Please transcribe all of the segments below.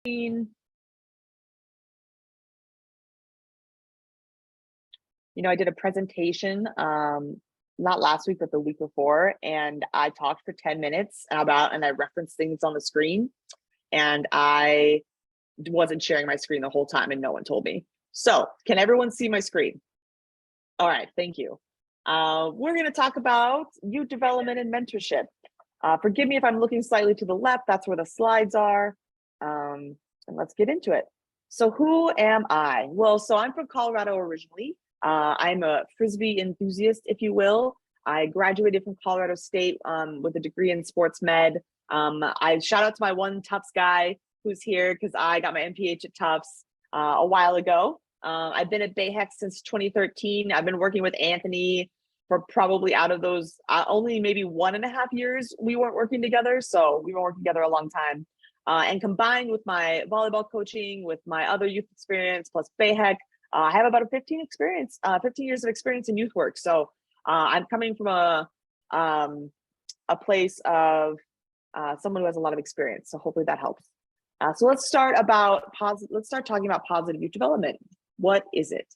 You know, I did a presentation, not last week, but the week before, and I talked for 10 minutes and I referenced things on the screen, and I wasn't sharing my screen the whole time and no one told me. So can everyone see my screen? All right, thank you. We're gonna talk about youth development and mentorship. Forgive me if I'm looking slightly to the left, that's where the slides are. And let's get into it. So who am I? Well, so I'm from Colorado originally. I'm a Frisbee enthusiast, if you will. I graduated from Colorado State with a degree in sports med. I shout out to my one Tufts guy who's here because I got my MPH at Tufts a while ago. I've been at BAHEC since 2013. I've been working with Anthony for probably out of those only maybe 1.5 years we weren't working together. So we were working together a long time. And combined with my volleyball coaching, with my other youth experience, plus BAHEC, I have about 15 years of experience in youth work. So I'm coming from a place of someone who has a lot of experience. So hopefully that helps. So let's start talking about positive youth development. What is it?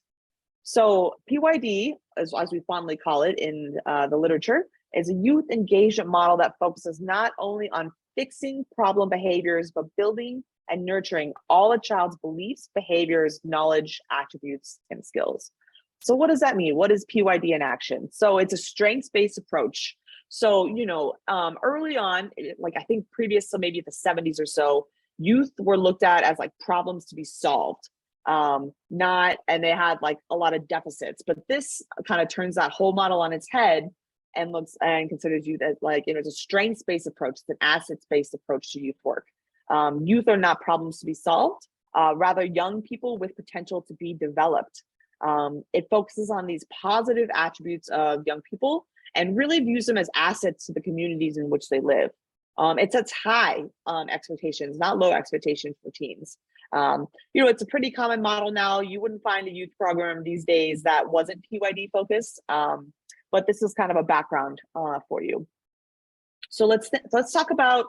So PYD, as we fondly call it in the literature, is a youth engagement model that focuses not only on fixing problem behaviors, but building and nurturing all a child's beliefs, behaviors, knowledge, attributes, and skills. So what does that mean? What is PYD in action? So it's a strengths-based approach. So, you know, early on, like I think previous, so maybe the 70s or so, youth were looked at as like problems to be solved. And they had like a lot of deficits, but this kind of turns that whole model on its head and looks and considers youth as like, you know, it's a strengths-based approach, it's an assets-based approach to youth work. Youth are not problems to be solved, rather young people with potential to be developed. It focuses on these positive attributes of young people and really views them as assets to the communities in which they live. It sets high expectations, not low expectations for teens. You know, it's a pretty common model now. You wouldn't find a youth program these days that wasn't PYD focused, but this is kind of a background for you. So let's talk about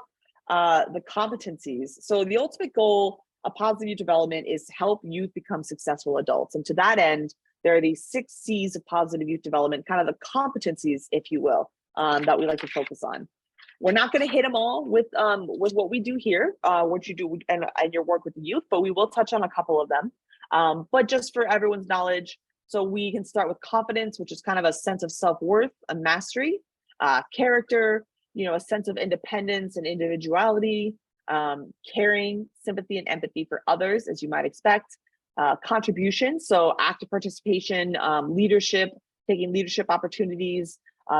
the competencies. So the ultimate goal of positive youth development is to help youth become successful adults. And to that end, there are these 6 C's of positive youth development, kind of the competencies, if you will, that we like to focus on. We're not going to hit them all with what we do here, what you do and your work with the youth, but we will touch on a couple of them. But just for everyone's knowledge, so we can start with confidence, which is kind of a sense of self-worth and mastery, character, you know, a sense of independence and individuality, caring, sympathy, and empathy for others, as you might expect, contribution, so active participation, leadership, taking leadership opportunities,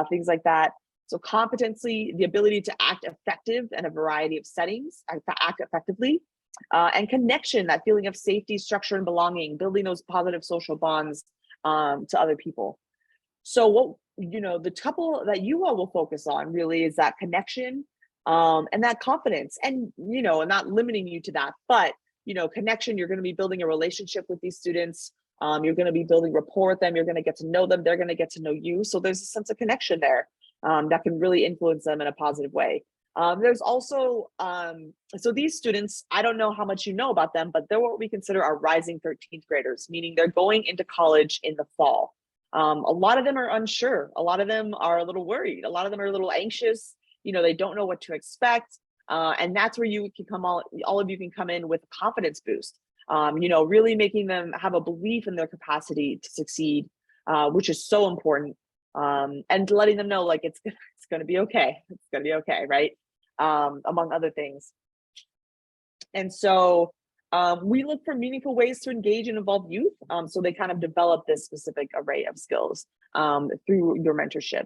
things like that. So competency, the ability to act effective in a variety of settings, act effectively, and connection, that feeling of safety, structure, and belonging, building those positive social bonds to other people. So what, you know, the couple that you all will focus on really is that connection and that confidence, and, you know, not limiting you to that, but, you know, connection, you're going to be building a relationship with these students. You're going to be building rapport with them. You're going to get to know them. They're going to get to know you. So there's a sense of connection there. That can really influence them in a positive way. There's also, so these students, I don't know how much you know about them, but they're what we consider our rising 13th graders, meaning they're going into college in the fall. A lot of them are unsure. A lot of them are a little worried. A lot of them are a little anxious. You know, they don't know what to expect. And that's where you can all of you can come in with a confidence boost. You know, really making them have a belief in their capacity to succeed, which is so important. And letting them know, like, it's going to be okay. It's going to be okay, right? Among other things. And so we look for meaningful ways to engage and involve youth. So they kind of develop this specific array of skills through your mentorship.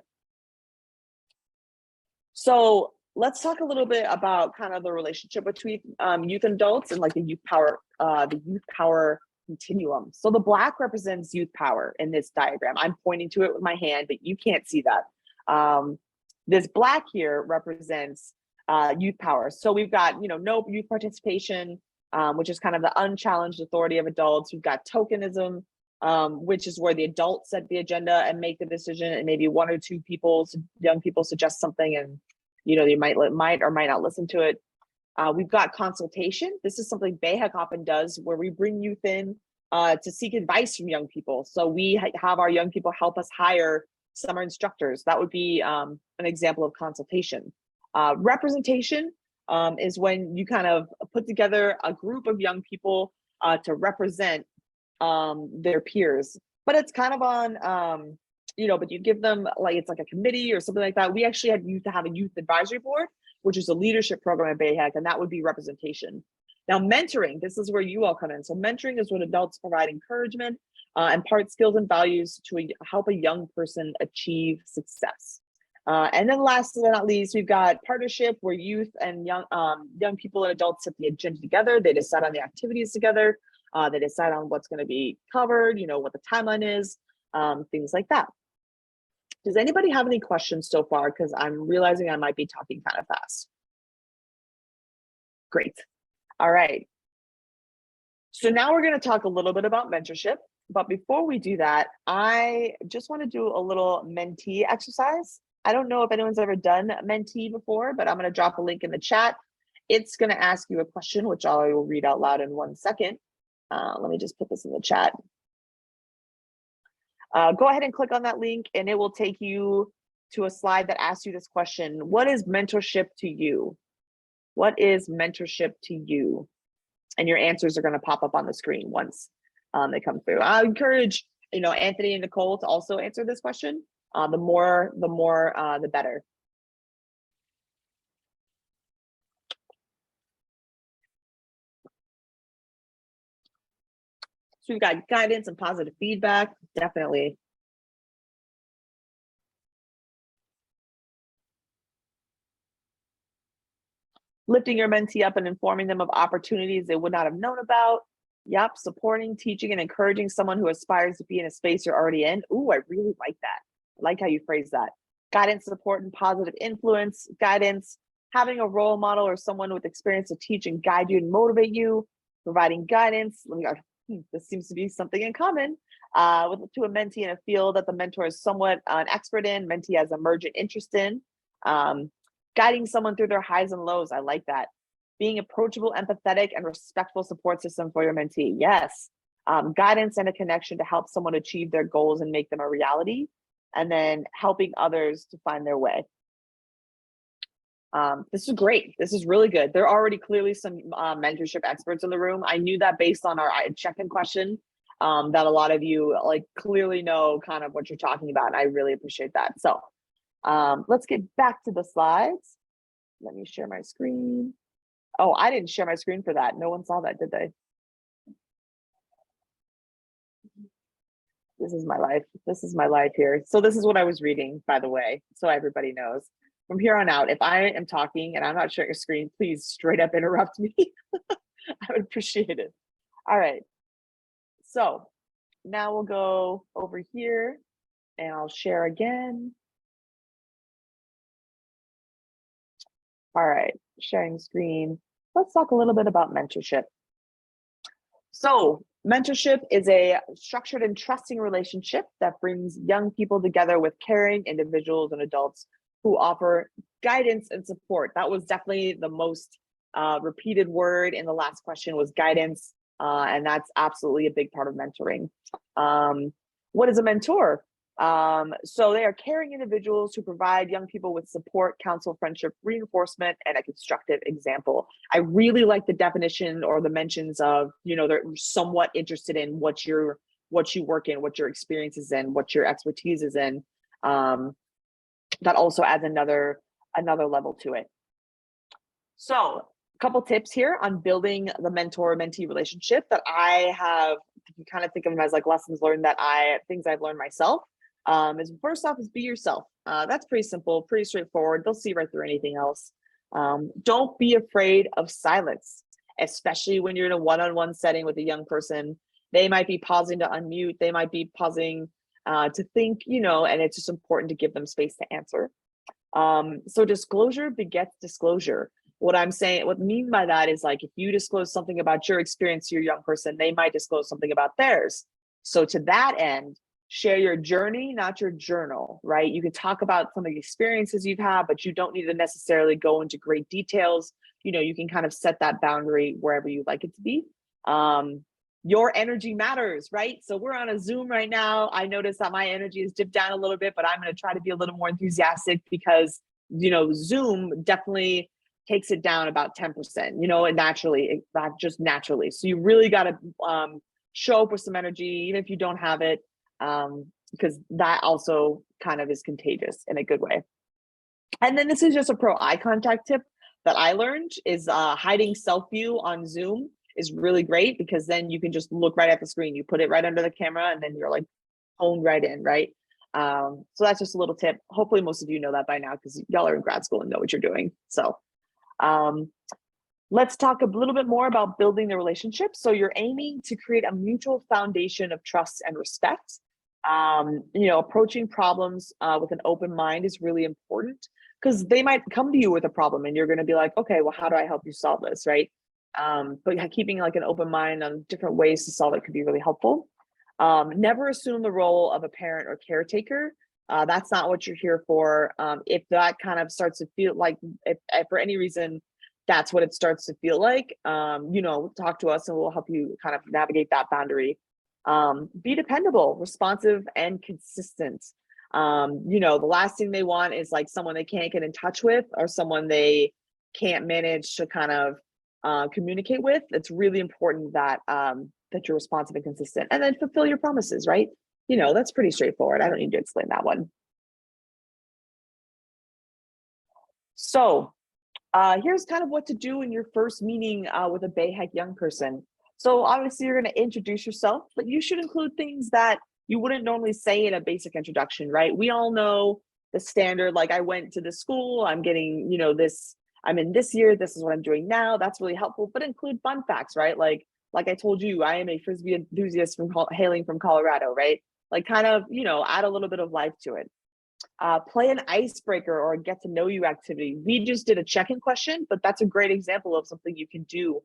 So let's talk a little bit about kind of the relationship between youth and adults and like the youth power continuum. So the black represents youth power in this diagram. I'm pointing to it with my hand, but you can't see that. This black here represents youth power. So we've got, you know, no youth participation, which is kind of the unchallenged authority of adults. We've got tokenism, which is where the adults set the agenda and make the decision, and maybe 1 or 2 people, young people, suggest something, and, you know, they might or might not listen to it. We've got consultation. This is something BAHEC often does, where we bring youth in to seek advice from young people. So we have our young people help us hire summer instructors. That would be an example of consultation. Representation is when you kind of put together a group of young people to represent their peers, but it's kind of on, but you give them like, it's like a committee or something like that. We actually had youth to have a youth advisory board, which is a leadership program at BAHEC, and that would be representation. Now, mentoring, this is where you all come in. So mentoring is when adults provide encouragement, impart skills and values to help a young person achieve success. And then last but not least, we've got partnership, where youth and young people and adults set the agenda together. They decide on the activities together. They decide on what's going to be covered, what the timeline is, things like that. Does anybody have any questions so far? Because I'm realizing I might be talking kind of fast. Great. All right. So now we're going to talk a little bit about mentorship. But before we do that, I just want to do a little mentee exercise. I don't know if anyone's ever done mentee before, but I'm going to drop a link in the chat. It's going to ask you a question, which I will read out loud in 1 second. Let me just put this in the chat. Go ahead and click on that link, and it will take you to a slide that asks you this question. What is mentorship to you? What is mentorship to you? And your answers are going to pop up on the screen once they come through. I encourage, Anthony and Nicole to also answer this question. The more, the better. So we've got guidance and positive feedback, definitely. Lifting your mentee up and informing them of opportunities they would not have known about. Yep, supporting, teaching, and encouraging someone who aspires to be in a space you're already in. Ooh, I really like that. I like how you phrase that. Guidance, support, and positive influence. Guidance, having a role model or someone with experience to teach and guide you and motivate you. Providing guidance. This seems to be something in common to a mentee in a field that the mentor is somewhat an expert in, mentee has emergent interest in. Guiding someone through their highs and lows. I like that. Being approachable, empathetic, and respectful support system for your mentee. Yes. Guidance and a connection to help someone achieve their goals and make them a reality. And then helping others to find their way. This is great. This is really good. There are already clearly some mentorship experts in the room. I knew that based on our check-in question, that a lot of you clearly know kind of what you're talking about. And I really appreciate that. So let's get back to the slides. Let me share my screen. Oh, I didn't share my screen for that. No one saw that, did they? This is my life. This is my life here. So this is what I was reading, by the way, so everybody knows. From here on out, if I am talking and I'm not sharing a screen, please straight up interrupt me. I would appreciate it. All right. So now we'll go over here and I'll share again. All right, sharing screen. Let's talk a little bit about mentorship. So mentorship is a structured and trusting relationship that brings young people together with caring individuals and adults who offer guidance and support. That was definitely the most repeated word in the last question was guidance, and that's absolutely a big part of mentoring. What is a mentor? So they are caring individuals who provide young people with support, counsel, friendship, reinforcement, and a constructive example. I really like the definition or the mentions of, they're somewhat interested in what you work in, what your experience is in, what your expertise is in. That also adds another level to it. So a couple tips here on building the mentor-mentee relationship that I have, you kind of think of them as like lessons learned things I've learned myself. Is first off is be yourself. That's pretty simple, pretty straightforward. They'll see right through anything else. Don't be afraid of silence, especially when you're in a one-on-one setting with a young person. They might be pausing to unmute. They might be pausing to think, and it's just important to give them space to answer. So disclosure begets disclosure. What I mean by that is like, if you disclose something about your experience to your young person, they might disclose something about theirs. So to that end, share your journey, not your journal, right? You can talk about some of the experiences you've had, but you don't need to necessarily go into great details you can kind of set that boundary wherever you'd like it to be. Your energy matters, right? So we're on a Zoom right now. I noticed that my energy has dipped down a little bit, but I'm going to try to be a little more enthusiastic because, Zoom definitely takes it down about 10%, and naturally, that just naturally. So you really got to show up with some energy, even if you don't have it, because that also kind of is contagious in a good way. And then this is just a pro eye contact tip that I learned is hiding self view on Zoom is really great, because then you can just look right at the screen. You put it right under the camera and then you're like honed right in, right? So that's just a little tip. Hopefully most of you know that by now, because y'all are in grad school and know what you're doing. So let's talk a little bit more about building the relationship. So you're aiming to create a mutual foundation of trust and respect. Approaching problems with an open mind is really important, because they might come to you with a problem and you're going to be like, okay, well, how do I help you solve this, right? But keeping like an open mind on different ways to solve it could be really helpful. Never assume the role of a parent or caretaker. That's not what you're here for. If that kind of starts to feel like, if for any reason that's what it starts to feel like, talk to us and we'll help you kind of navigate that boundary. Be dependable, responsive, and consistent. The last thing they want is like someone they can't get in touch with, or someone they can't manage to kind of communicate with. It's really important that that you're responsive and consistent, and then fulfill your promises, right? That's pretty straightforward. I don't need to explain that one. So here's kind of what to do in your first meeting with a BAHEC young person. So obviously you're going to introduce yourself, but you should include things that you wouldn't normally say in a basic introduction, right? We all know the standard, like I went to this school, I'm getting, this, I'm in this year, this is what I'm doing now. That's really helpful, but include fun facts, right? Like I told you, I am a Frisbee enthusiast hailing from Colorado, right? Like kind of, add a little bit of life to it. Play an icebreaker or a get to know you activity. We just did a check-in question, but that's a great example of something you can do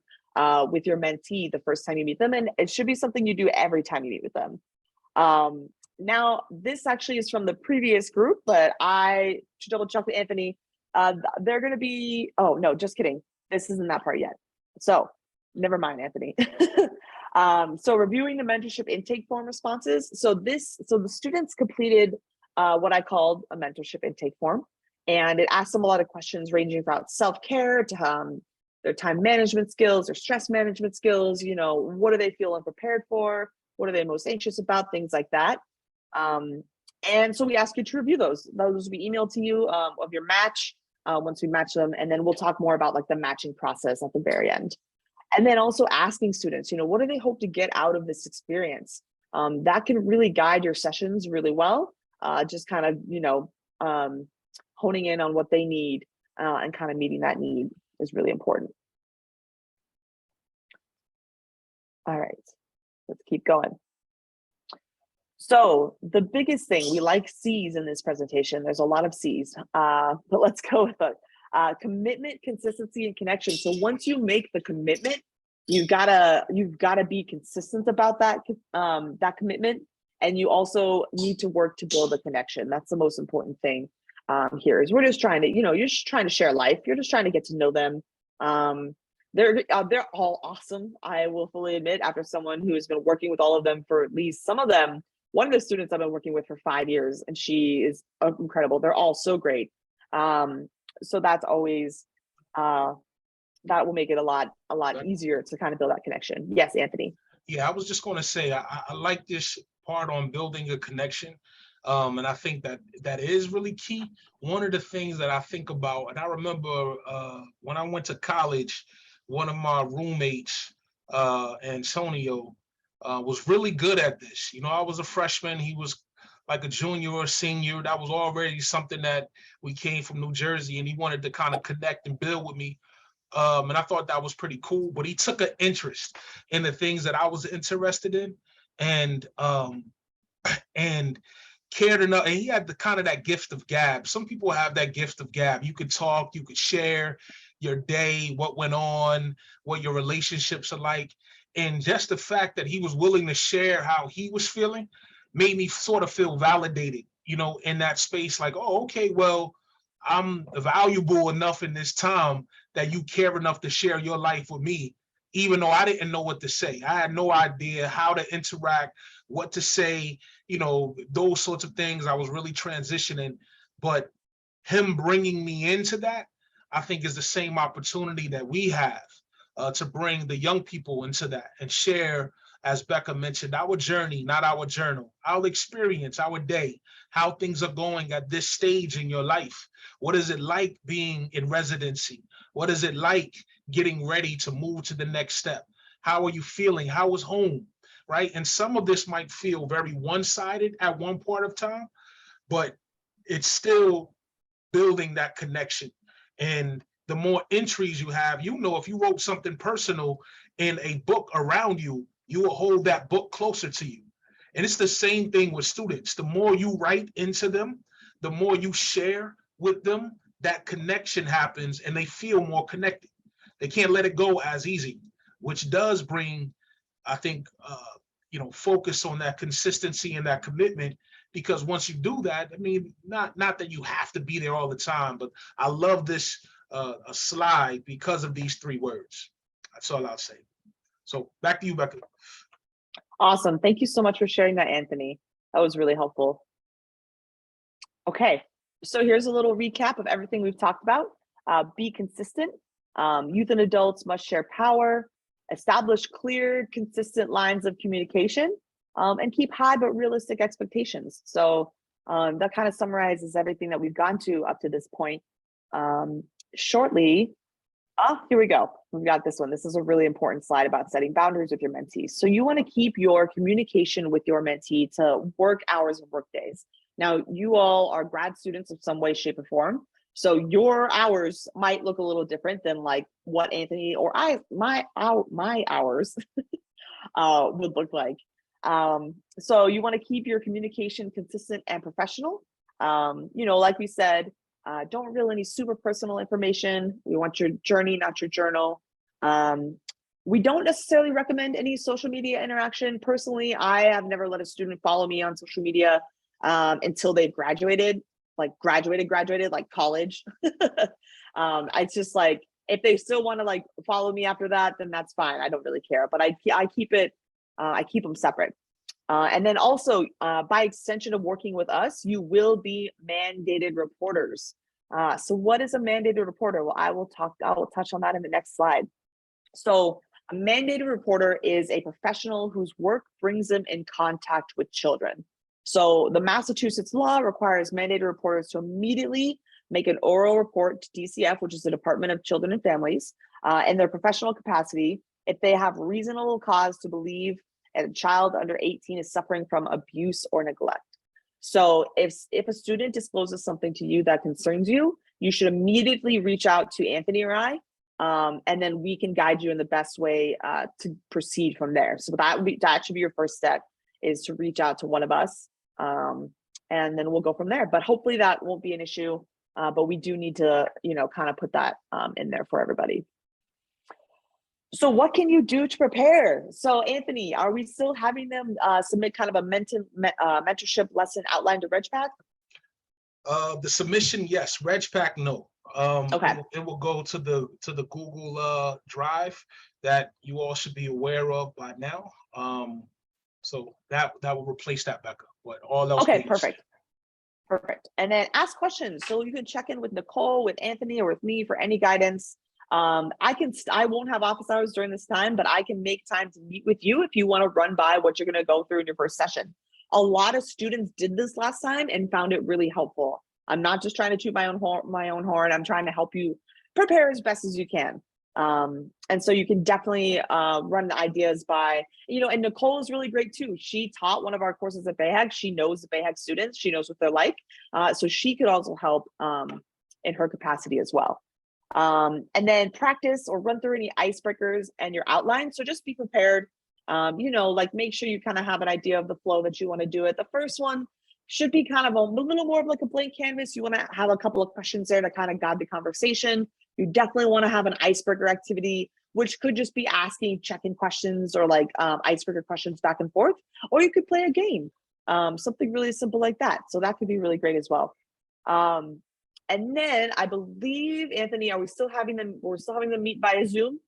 with your mentee the first time you meet them. And it should be something you do every time you meet with them. Now, this actually is from the previous group, but to double check with Anthony, they're going to be, oh, no, just kidding. This isn't that part yet. So never mind, Anthony. So reviewing the mentorship intake form responses. So the students completed what I called a mentorship intake form, and it asked them a lot of questions ranging from self-care to their time management skills, their stress management skills, what do they feel unprepared for? What are they most anxious about? Things like that. And so we ask you to review those. Those will be emailed to you of your match once we match them. And then we'll talk more about like the matching process at the very end. And then also asking students, what do they hope to get out of this experience? That can really guide your sessions really well. Just kind of, honing in on what they need and kind of meeting that need is really important. All right, let's keep going. So the biggest thing, we like C's in this presentation. There's a lot of C's, but let's go with it. Commitment, consistency, and connection. So once you make the commitment, you've gotta be consistent about that commitment, and you also need to work to build a connection. That's the most important thing here. Is we're just trying to, you're just trying to share life. You're just trying to get to know them. They're all awesome. I will fully admit, after someone who has been working with all of them for at least some of them. One of the students I've been working with for 5 years, and she is incredible. They're all so great. So that's always, that will make it a lot easier to kind of build that connection. Yes, Anthony. Yeah, I was just going to say, I like this part on building a connection. And I think that is really key. One of the things that I think about, and I remember when I went to college, one of my roommates, Antonio, was really good at this. I was a freshman. He was like a junior or a senior. That was already something that we came from New Jersey, and he wanted to kind of connect and build with me. And I thought that was pretty cool, but he took an interest in the things that I was interested in, and cared enough. And he had the kind of that gift of gab. Some people have that gift of gab. You could talk, you could share your day, what went on, what your relationships are like. And just the fact that he was willing to share how he was feeling made me sort of feel validated, in that space, like, oh, okay, well, I'm valuable enough in this time that you care enough to share your life with me, even though I didn't know what to say. I had no idea how to interact, what to say, you know, those sorts of things. I was really transitioning, but him bringing me into that, I think is the same opportunity that we have to bring the young people into that and share, as Becca mentioned, our journey, not our journal, our experience, our day, how things are going at this stage in your life. What is it like being in residency? What is it like getting ready to move to the next step? How are you feeling? How was home, right? And some of this might feel very one-sided at one part of time, but it's still building that connection. And the more entries you have, you know, if you wrote something personal in a book around you, you will hold that book closer to you. And it's the same thing with students. The more you write into them, the more you share with them, that connection happens and they feel more connected. They can't let it go as easy, which does bring, I think, you know, focus on that consistency and that commitment. Because once you do that, I mean, not that you have to be there all the time, but I love this a slide because of these 3 words. That's all I'll say. So back to you, Becca. Awesome. Thank you so much for sharing that, Anthony. That was really helpful. Okay, so here's a little recap of everything we've talked about. Be consistent. Youth and adults must share power, establish clear, consistent lines of communication, and keep high but realistic expectations. So that kind of summarizes everything that we've gone to up to this point. Shortly, here we go. We've got this one. This is a really important slide about setting boundaries with your mentees. So you want to keep your communication with your mentee to work hours and work days. Now, you all are grad students of some way, shape, or form. So your hours might look a little different than like what Anthony or my hours would look like. So you want to keep your communication consistent and professional. You know, like we said, don't reveal any super personal information. We want your journey, not your journal. We don't necessarily recommend any social media interaction. Personally, I have never let a student follow me on social media until they've graduated, like college. It's just like, if they still want to like follow me after that, then that's fine. I don't really care, but I keep it, I keep them separate. And then also, by extension of working with us, you will be mandated reporters. So what is a mandated reporter? Well, I will touch on that in the next slide. So a mandated reporter is a professional whose work brings them in contact with children. So the Massachusetts law requires mandated reporters to immediately make an oral report to DCF, which is the Department of Children and Families, in their professional capacity, if they have reasonable cause to believe a child under 18 is suffering from abuse or neglect. So if a student discloses something to you that concerns you, you should immediately reach out to Anthony or I, and then we can guide you in the best way to proceed from there. So that should be your first step, is to reach out to one of us, and then we'll go from there. But hopefully that won't be an issue, but we do need to, you know, kind of put that in there for everybody. So what can you do to prepare? So Anthony, are we still having them submit kind of a mentorship lesson outline to RegPack? The submission, yes. RegPack, no. Okay. It will go to the Google Drive that you all should be aware of by now. So that will replace that, Becca. But all else. Okay, perfect. Perfect. And then ask questions. So you can check in with Nicole, with Anthony, or with me for any guidance. I won't have office hours during this time, but I can make time to meet with you if you want to run by what you're going to go through in your first session. A lot of students did this last time and found it really helpful. I'm not just trying to toot my own horn. I'm trying to help you prepare as best as you can. And so you can definitely run the ideas by, you know, and Nicole is really great too. She taught one of our courses at BAHEC. She knows the BAHEC students. She knows what they're like. So she could also help in her capacity as well. And then practice or run through any icebreakers and your outline. So just be prepared. You know, like make sure you kind of have an idea of the flow that you want to do it. The first one should be kind of a little more of like a blank canvas. You want to have a couple of questions there to kind of guide the conversation. You definitely want to have an icebreaker activity, which could just be asking check-in questions or like icebreaker questions back and forth, or you could play a game, something really simple like that. So that could be really great as well. And then I believe, Anthony, are we still having them? We're still having them meet via Zoom?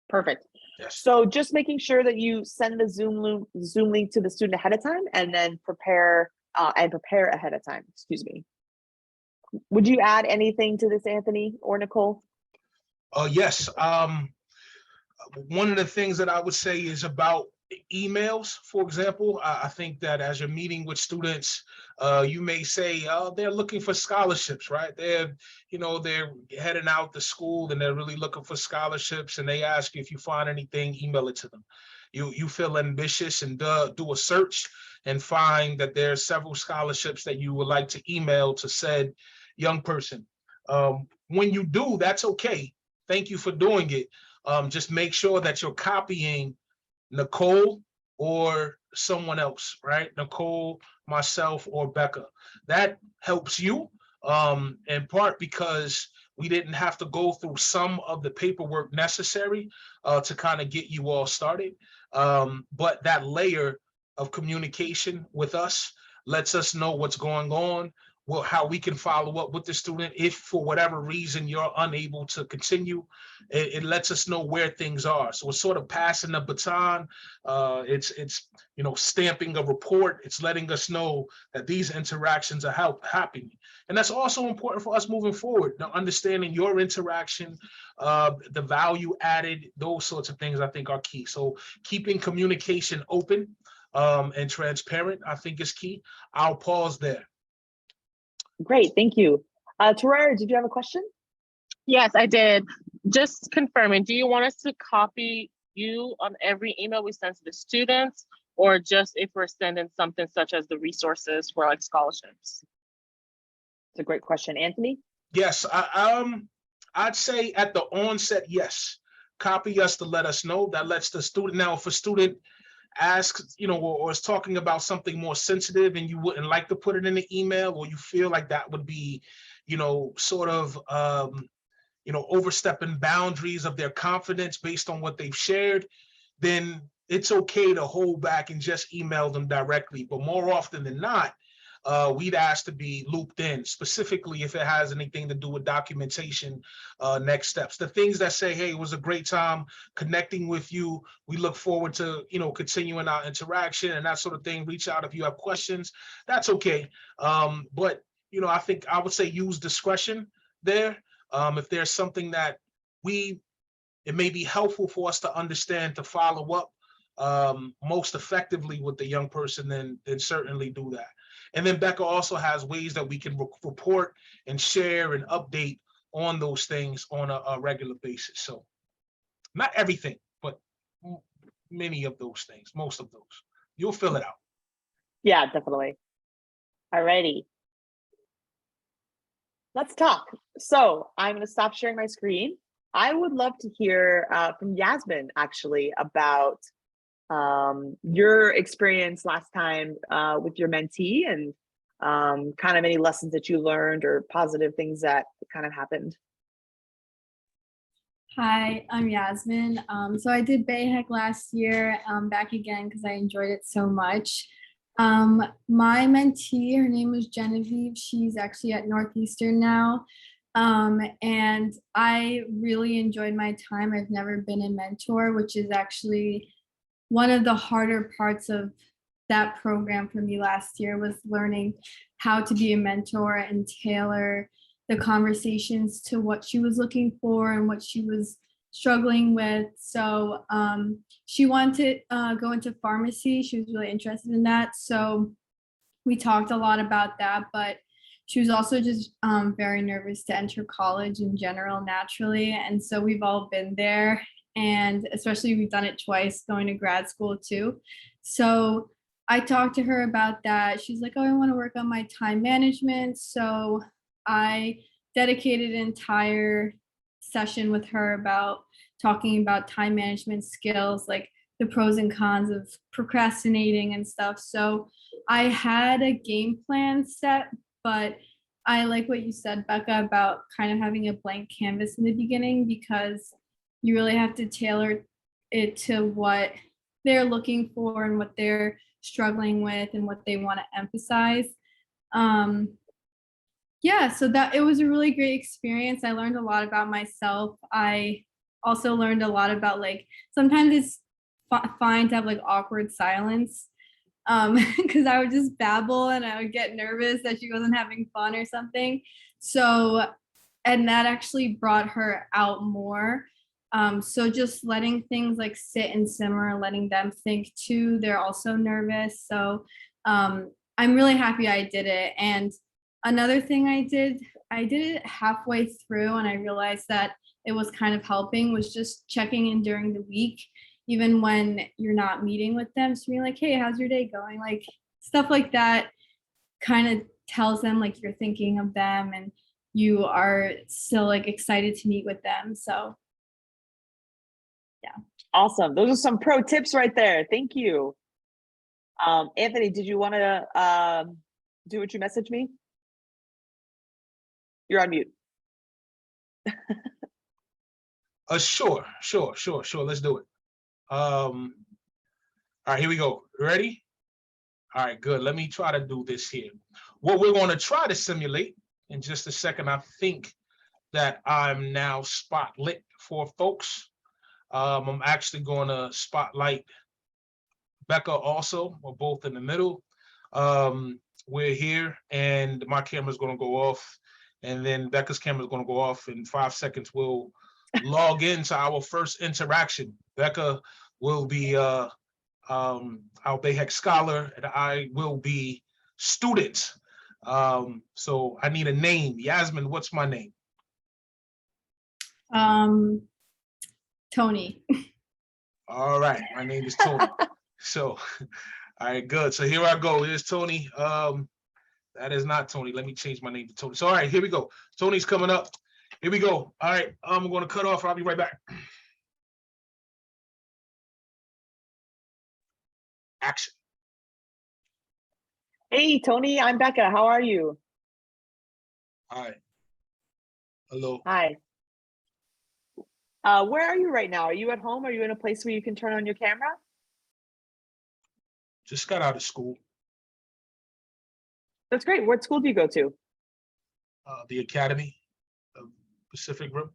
Perfect. Yes. So just making sure that you send the Zoom link to the student ahead of time, and then prepare ahead of time. Excuse me. Would you add anything to this, Anthony or Nicole? Yes. One of the things that I would say is about emails, for example. I think that as you're meeting with students, you may say, they're looking for scholarships, right? They're heading out to school and they're really looking for scholarships, and they ask you if you find anything, email it to them. You feel ambitious and do a search and find that there are several scholarships that you would like to email to said young person. When you do, that's okay. Thank you for doing it. Just make sure that you're copying Nicole or someone else, right? Nicole, myself, or Becca. That helps you, in part because we didn't have to go through some of the paperwork necessary to kind of get you all started. But that layer of communication with us lets us know what's going on, how we can follow up with the student. If for whatever reason you're unable to continue, it lets us know where things are. So it's sort of passing the baton. It's stamping a report. It's letting us know that these interactions are happening. And that's also important for us moving forward. Now, understanding your interaction, the value added, those sorts of things I think are key. So keeping communication open and transparent, I think is key. I'll pause there. Great, thank you. Taraya, did you have a question? Yes, I did. Just confirming, do you want us to copy you on every email we send to the students, or just if we're sending something such as the resources for like scholarships? It's a great question. Anthony? Yes, I'd say at the onset, yes. Copy us to let us know. That lets the student, now if a student asks, or is talking about something more sensitive and you wouldn't like to put it in the email, or you feel like that would be, sort of, overstepping boundaries of their confidence based on what they've shared, then it's okay to hold back and just email them directly. But more often than not, we'd ask to be looped in, specifically if it has anything to do with documentation, next steps. The things that say, hey, it was a great time connecting with you. We look forward to, continuing our interaction and that sort of thing. Reach out if you have questions. That's okay. But, I think I would say use discretion there. If there's something that it may be helpful for us to understand to follow up most effectively with the young person, then certainly do that. And then Becca also has ways that we can report and share and update on those things on a regular basis. So not everything, but many of those things, most of those. You'll fill it out. Yeah, definitely. All righty. Let's talk. So I'm going to stop sharing my screen. I would love to hear from Yasmin actually about your experience last time with your mentee, and kind of any lessons that you learned or positive things that kind of happened. Hi, I'm Yasmin. So I did BAHEC last year, back again because I enjoyed it so much. My mentee, her name was Genevieve. She's actually at Northeastern now. And I really enjoyed my time. I've never been a mentor, which is actually one of the harder parts of that program for me last year, was learning how to be a mentor and tailor the conversations to what she was looking for and what she was struggling with. So she wanted to go into pharmacy. She was really interested in that. So we talked a lot about that, but she was also just very nervous to enter college in general, naturally. And so we've all been there. And especially we've done it twice, going to grad school too. So I talked to her about that. She's like, oh, I want to work on my time management. So I dedicated an entire session with her about talking about time management skills, like the pros and cons of procrastinating and stuff. So I had a game plan set, but I like what you said, Becca, about kind of having a blank canvas in the beginning, because you really have to tailor it to what they're looking for and what they're struggling with and what they want to emphasize. Yeah, so that it was a really great experience. I learned a lot about myself. I also learned a lot about like sometimes it's fine to have like awkward silence because I would just babble and I would get nervous that she wasn't having fun or something. So, and that actually brought her out more. So just letting things like sit and simmer, letting them think too. They're also nervous. So I'm really happy I did it. And another thing I did it halfway through and I realized that it was kind of helping was just checking in during the week even when you're not meeting with them. So being like, hey, how's your day going? Like stuff like that kind of tells them like you're thinking of them and you are still like excited to meet with them. So yeah. Awesome. Those are some pro tips right there. Thank you. Anthony, did you want to do what you messaged me? You're on mute. Sure. Let's do it. All right, here we go. Ready? All right, good. Let me try to do this here. What we're going to try to simulate in just a second, I think that I'm now spotlit for folks. I'm actually going to spotlight Becca also. We're both in the middle. We're here and my camera's going to go off and then Becca's camera is going to go off in 5 seconds. We'll log into our first interaction. Becca will be our BAHEC scholar and I will be student. So I need a name. Yasmin, what's my name? Tony. All right, my name is Tony. So, all right, good. So here I go. Here's Tony. That is not Tony. Let me change my name to Tony. So, all right, here we go. Tony's coming up. Here we go. All right, I'm going to cut off. I'll be right back. Action. Hey, Tony, I'm Becca. How are you? Hi. Hello. Hi. Where are you right now? Are you at home? Are you in a place where you can turn on your camera? Just got out of school. That's great. What school do you go to? The Academy of Pacific Rim.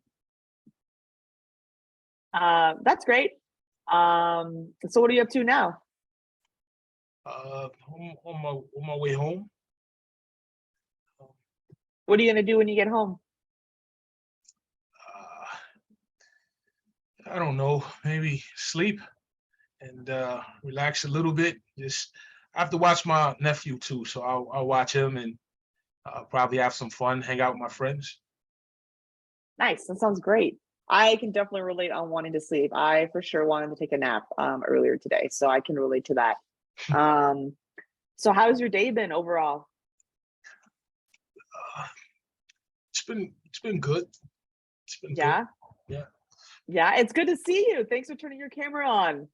That's great. So what are you up to now? On my way home. What are you gonna do when you get home? I don't know, maybe sleep and relax a little bit. Just I have to watch my nephew too, so I'll watch him and probably have some fun, hang out with my friends. Nice. That sounds great. I can definitely relate on wanting to sleep. I for sure wanted to take a nap earlier today, so I can relate to that. So how's your day been overall? It's been good. It's been Yeah. Good. Yeah. Yeah, it's good to see you. Thanks for turning your camera on.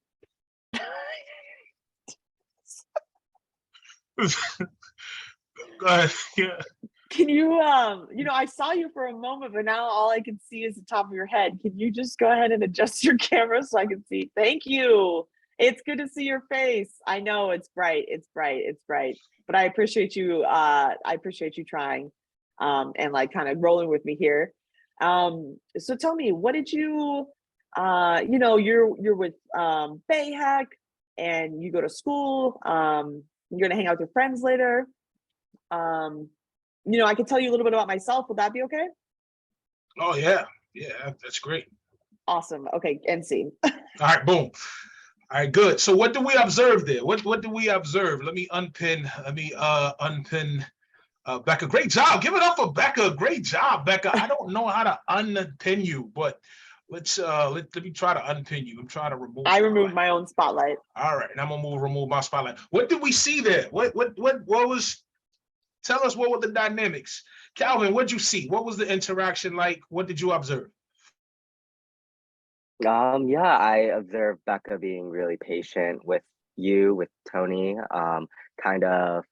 Go ahead. Yeah. Can you I saw you for a moment, but now all I can see is the top of your head. Can you just go ahead and adjust your camera so I can see? Thank you. It's good to see your face. I know it's bright, but I appreciate you trying and like kind of rolling with me here. So tell me, what did you you're with BAHEC and you go to school, you're gonna hang out with your friends later. I can tell you a little bit about myself. Would that be okay? Oh yeah, yeah, that's great. Awesome. Okay, end scene. All right, boom. All right, good. So what do we observe there? What do we observe? Let me unpin. Becca. Great job. Give it up for Becca. Great job, Becca. I don't know how to unpin you, but let me try to unpin you. I'm trying to remove. I removed my own spotlight. All right, and I'm gonna remove my spotlight. What did we see there? What was? Tell us what were the dynamics. Calvin, what'd you see? What was the interaction like? What did you observe? Yeah, I observed Becca being really patient with you, with Tony, kind of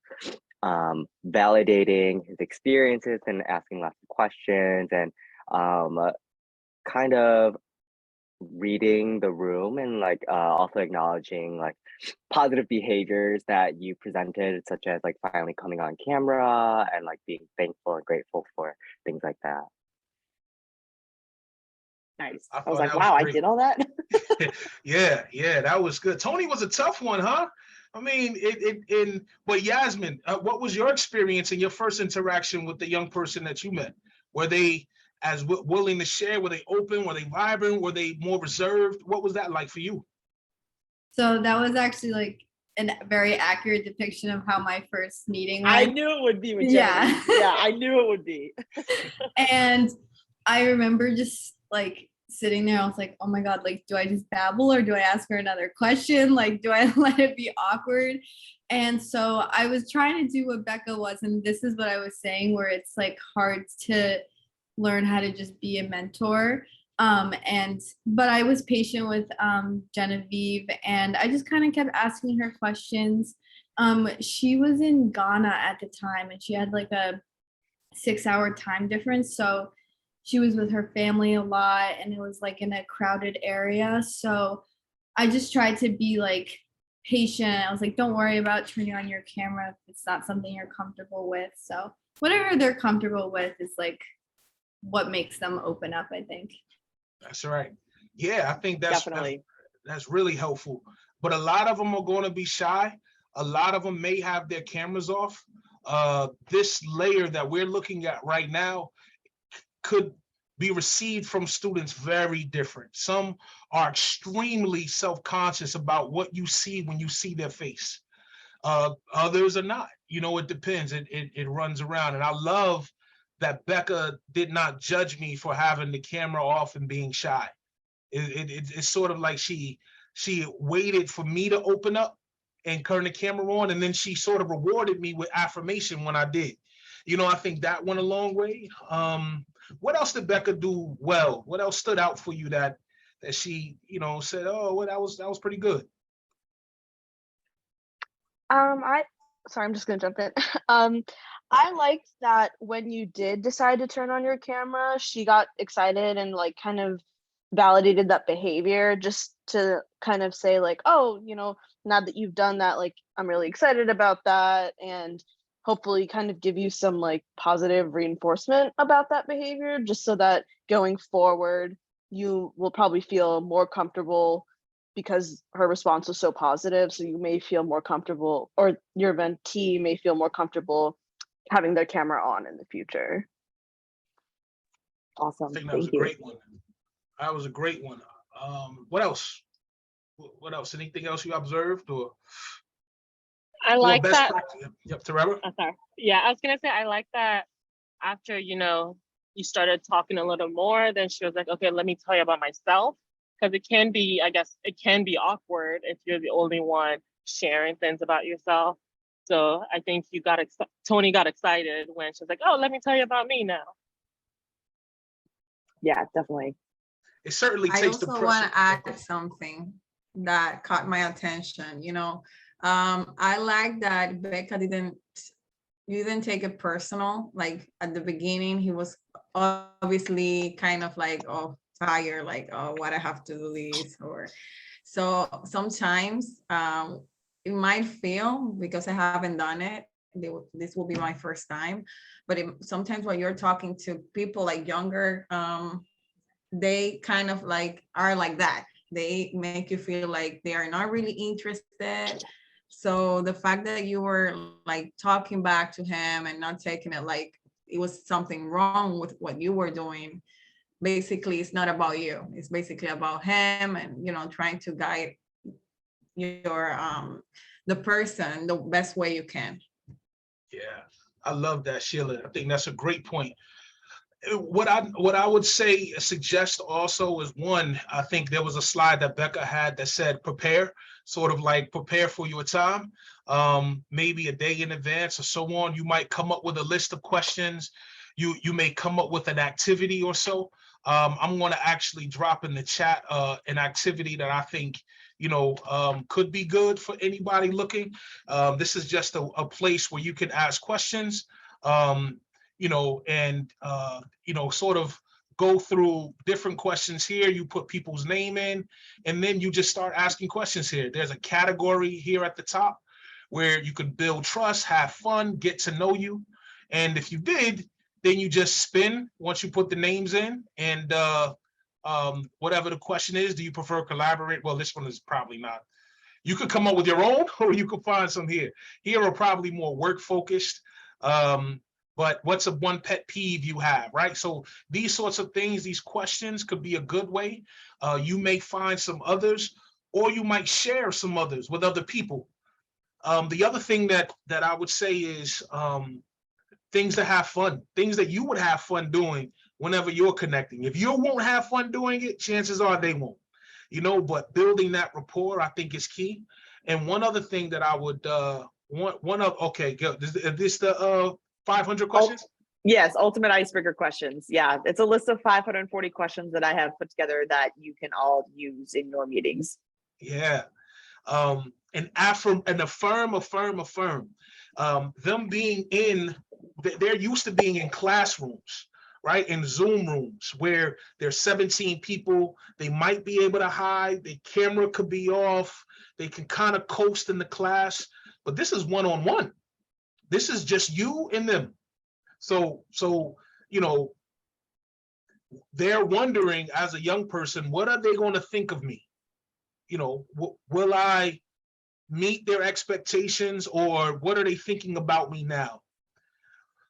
validating his experiences and asking lots of questions and kind of reading the room and like also acknowledging like positive behaviors that you presented, such as like finally coming on camera and like being thankful and grateful for things like that. Nice. I I was thought like, that was wow, I great. did all that. Yeah, that was good. Tony was a tough one, huh? I mean, but Yasmin, what was your experience in your first interaction with the young person that you met? Were they as willing to share? Were they open? Were they vibrant? Were they more reserved? What was that like for you? So that was actually like a very accurate depiction of how my first meeting went. I knew it would be with Yeah. Genevieve. Yeah, I knew it would be. And I remember just like sitting there, I was like, oh my God, like, do I just babble or do I ask her another question? Like, do I let it be awkward? And so I was trying to do what Becca was, and this is what I was saying, where it's like hard to learn how to just be a mentor. But I was patient with Genevieve, and I just kind of kept asking her questions. She was in Ghana at the time, and she had like a 6-hour time difference. So she was with her family a lot, and it was like in a crowded area. So I just tried to be like patient. I was like, don't worry about turning on your camera if it's not something you're comfortable with. So whatever they're comfortable with is like what makes them open up, I think. That's right. Yeah, I think that's Definitely. that's really helpful. But a lot of them are going to be shy. A lot of them may have their cameras off. This layer that we're looking at right now could be received from students very different. Some are extremely self-conscious about what you see when you see their face. Others are not. You know, it depends. It runs around. And I love that Becca did not judge me for having the camera off and being shy. It's sort of like she waited for me to open up and turn the camera on, and then she sort of rewarded me with affirmation when I did. You know, I think that went a long way. What else did Becca do well? What else stood out for you that she, you know, said, oh, well, that was pretty good? Sorry, I'm just gonna jump in. I liked that when you did decide to turn on your camera, she got excited and like kind of validated that behavior, just to kind of say like, oh, you know, now that you've done that, like, I'm really excited about that, and hopefully kind of give you some like positive reinforcement about that behavior, just so that going forward, you will probably feel more comfortable, because her response was so positive. So you may feel more comfortable, or your mentee may feel more comfortable having their camera on in the future. Awesome. I think that was a Thank you. great one. That was a great one. What else? What else? Anything else you observed or I like best that. practice? Yep, Teresa. Oh, sorry. Yeah, I was gonna say I like that after, you know, you started talking a little more, then she was like, okay, let me tell you about myself. Because it can be, I guess, it can be awkward if you're the only one sharing things about yourself. So I think Tony got excited when she was like, oh, let me tell you about me now. Yeah, definitely. It certainly I takes the also want pressure. to add something that caught my attention. I like that Becca you didn't take it personal. Like at the beginning, he was obviously kind of like, oh, tired, like, oh, what I have to do this, or so sometimes it might feel, because I haven't done it, this will be my first time, but sometimes when you're talking to people like younger, they kind of like are like that. They make you feel like they are not really interested. So the fact that you were like talking back to him and not taking it like it was something wrong with what you were doing, basically it's not about you. It's basically about him, and trying to guide your the person the best way you can. Yeah, I love that, Sheila. I think that's a great point. What I would suggest also is, one, I think there was a slide that Becca had that said prepare, sort of like prepare for your time, maybe a day in advance or so on. You might come up with a list of questions. You may come up with an activity or so. I'm going to actually drop in the chat an activity that I think could be good for anybody looking. This is just a place where you can ask questions. And sort of go through different questions here. You put people's name in, and then you just start asking questions here. There's a category here at the top where you could build trust, have fun, get to know you. And if you did, then you just spin once you put the names in, and whatever the question is, do you prefer collaborate? Well, this one is probably not. You could come up with your own, or you could find some here. Here are probably more work focused. But what's a one pet peeve you have, right? So these sorts of things, these questions could be a good way. You may find some others, or you might share some others with other people. The other thing that I would say is things to have fun, things that you would have fun doing whenever you're connecting. If you won't have fun doing it, chances are they won't, you know, but building that rapport, I think, is key. And one other thing that I would okay, go, is this the 500 questions? Yes, ultimate icebreaker questions. Yeah, it's a list of 540 questions that I have put together that you can all use in your meetings. Yeah. And affirm. Them being in, they're used to being in classrooms, right? In Zoom rooms where there's 17 people, they might be able to hide, the camera could be off, they can kind of coast in the class, but this is one-on-one. This is just you and them. So, you know, they're wondering as a young person, what are they going to think of me? You know, will I meet their expectations, or what are they thinking about me now?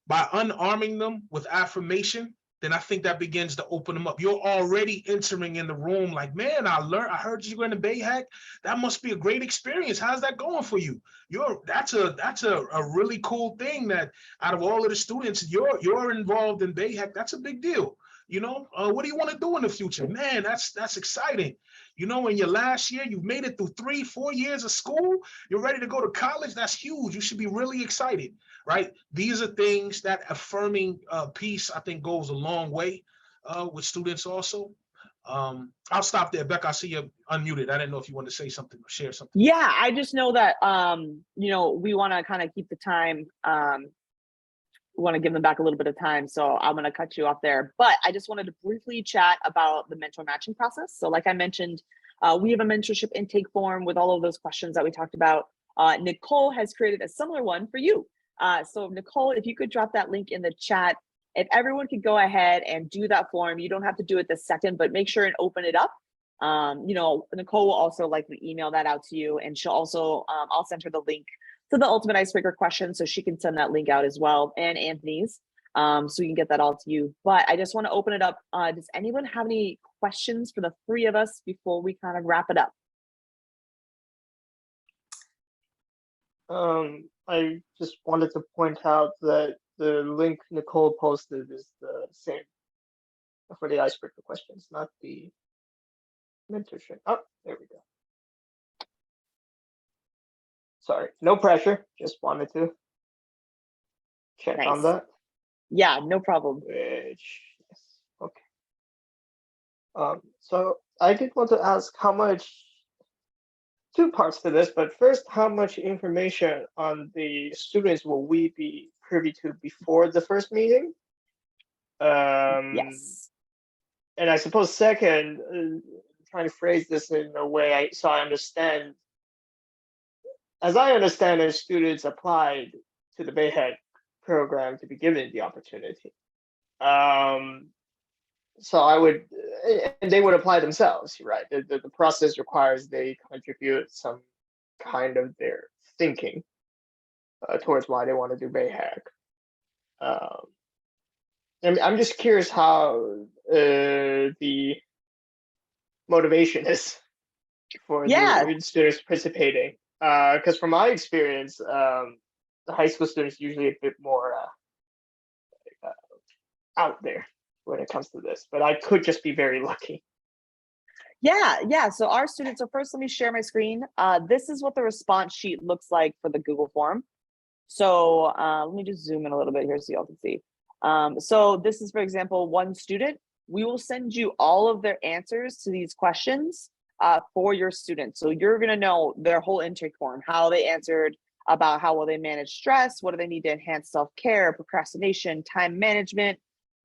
By unarming them with affirmation, then I think that begins to open them up. You're already entering in the room like, man, I heard you were in the BAHEC. That must be a great experience. How's that going for you? That's a really cool thing, that out of all of the students, you're involved in BAHEC. That's a big deal. You know, what do you want to do in the future? Man, that's exciting. You know, in your last year, you've made it through 3-4 years of school. You're ready to go to college. That's huge. You should be really excited, right? These are things that affirming piece, I think, goes a long way with students also. I'll stop there. Becca, I see you unmuted. I didn't know if you wanted to say something or share something. Yeah, I just know that, you know, we want to kind of keep the time. We want to give them back a little bit of time. So I'm going to cut you off there. But I just wanted to briefly chat about the mentor matching process. So like I mentioned, we have a mentorship intake form with all of those questions that we talked about. Nicole has created a similar one for you. So Nicole, if you could drop that link in the chat, if everyone could go ahead and do that form, you don't have to do it this second, but make sure and open it up. You know, Nicole will also likely email that out to you, and she'll also, I'll send her the link to the ultimate icebreaker question, so she can send that link out as well, and Anthony's, so we can get that all to you. But I just want to open it up. Does anyone have any questions for the three of us before we kind of wrap it up? I just wanted to point out that the link Nicole posted is the same for the icebreaker questions, not the mentorship. Oh, there we go. Sorry, no pressure. Just wanted to check on that. Yeah, no problem. Which, yes, okay. So I did want to ask how much, two parts to this, but first, how much information on the students will we be privy to before the first meeting? Yes. And I suppose second, trying to phrase this in a way so I understand. As I understand it, students applied to the BAHEC program to be given the opportunity. So I would, and they would apply themselves, right? The process requires they contribute some kind of their thinking towards why they want to do BAHEC. And I'm just curious how the motivation is for the students participating. Because from my experience, the high school students usually a bit more out there when it comes to this, but I could just be very lucky. Yeah. So our students, so first let me share my screen. This is what the response sheet looks like for the Google form. So let me just zoom in a little bit here so y'all can see. So this is, for example, one student. We will send you all of their answers to these questions for your students. So you're going to know their whole intake form, how they answered, about how will they manage stress, what do they need to enhance self-care, procrastination, time management,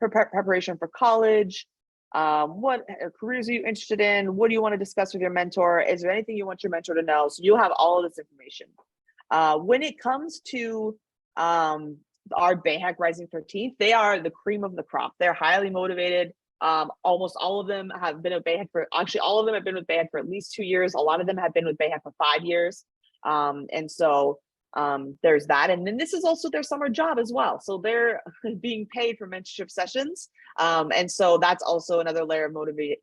preparation for college, what careers are you interested in? What do you want to discuss with your mentor? Is there anything you want your mentor to know? So you'll have all of this information. When it comes to our BAHEC Rising 13th, they are the cream of the crop. They're highly motivated. Almost all of them have been with BAHEC actually all of them have been with BAHEC for at least 2 years. A lot of them have been with BAHEC for 5 years. And so there's that. And then this is also their summer job as well. So they're being paid for mentorship sessions. And so that's also another layer of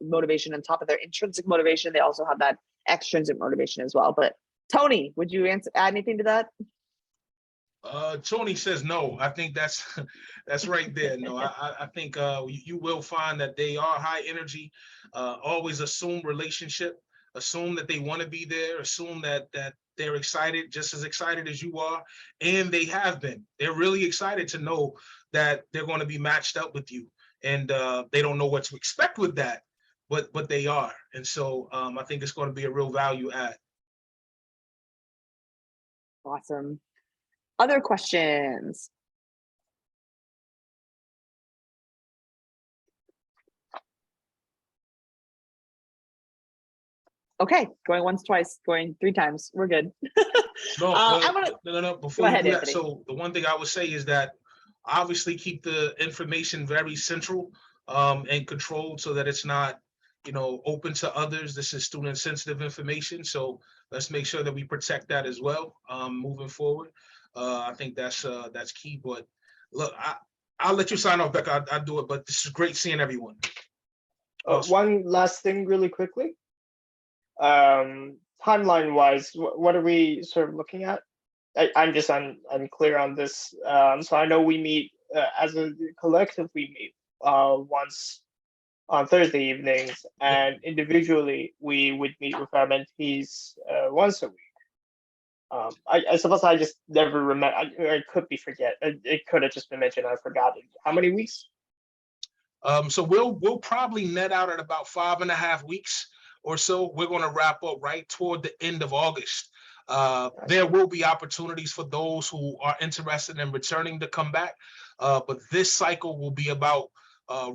motivation on top of their intrinsic motivation. They also have that extrinsic motivation as well. But Tony, would you add anything to that? Tony says no. I think that's right there. No, I think you will find that they are high energy. Always assume relationship. Assume that they want to be there. Assume that they're excited, just as excited as you are, and they have been. They're really excited to know that they're going to be matched up with you, and they don't know what to expect with that, but they are. And so I think it's going to be a real value add. Awesome. Other questions? Okay, going once, twice, going 3 times. We're good. No, no. Before ahead, you do that, Anthony. so the one thing I would say is that obviously keep the information very central and controlled so that it's not, open to others. This is student sensitive information, so let's make sure that we protect that as well moving forward. I think that's key. But look, I'll let you sign off, Becca. I'll do it. But this is great seeing everyone. Awesome. One last thing really quickly. Timeline wise, what are we sort of looking at? I'm just unclear on this. So I know we meet as a collective, we meet once on Thursday evenings, and individually we would meet with our mentees once a week. I suppose I just never remember. I could be forget. It could have just been mentioned. I forgot it. How many weeks? So we'll probably net out at about 5.5 weeks or so. We're going to wrap up right toward the end of August. There will be opportunities for those who are interested in returning to come back. But this cycle will be about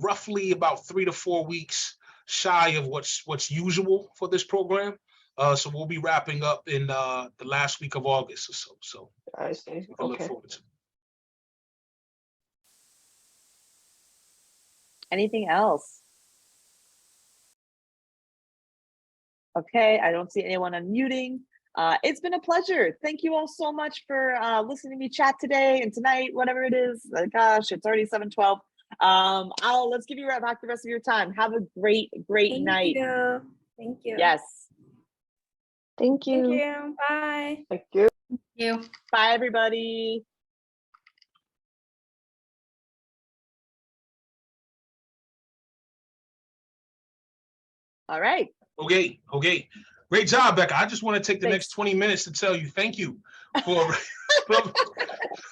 roughly about 3 to 4 weeks shy of what's usual for this program. So we'll be wrapping up in the last week of August or so. So I see. I look Okay. forward to it. Anything else? Okay, I don't see anyone unmuting. It's been a pleasure. Thank you all so much for listening to me chat today and tonight, whatever it is. Gosh, it's already 7:12. Let's give you right back the rest of your time. Have a great night. Thank you. Yes. Thank you. Thank you. Bye. Thank you. Thank you. Bye, everybody. All right. Okay. Great job, Becca. I just want to take the Thanks. next 20 minutes to tell you thank you for.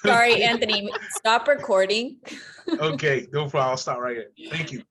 Sorry, Anthony. Stop recording. Okay, no problem. I'll stop right here. Thank you.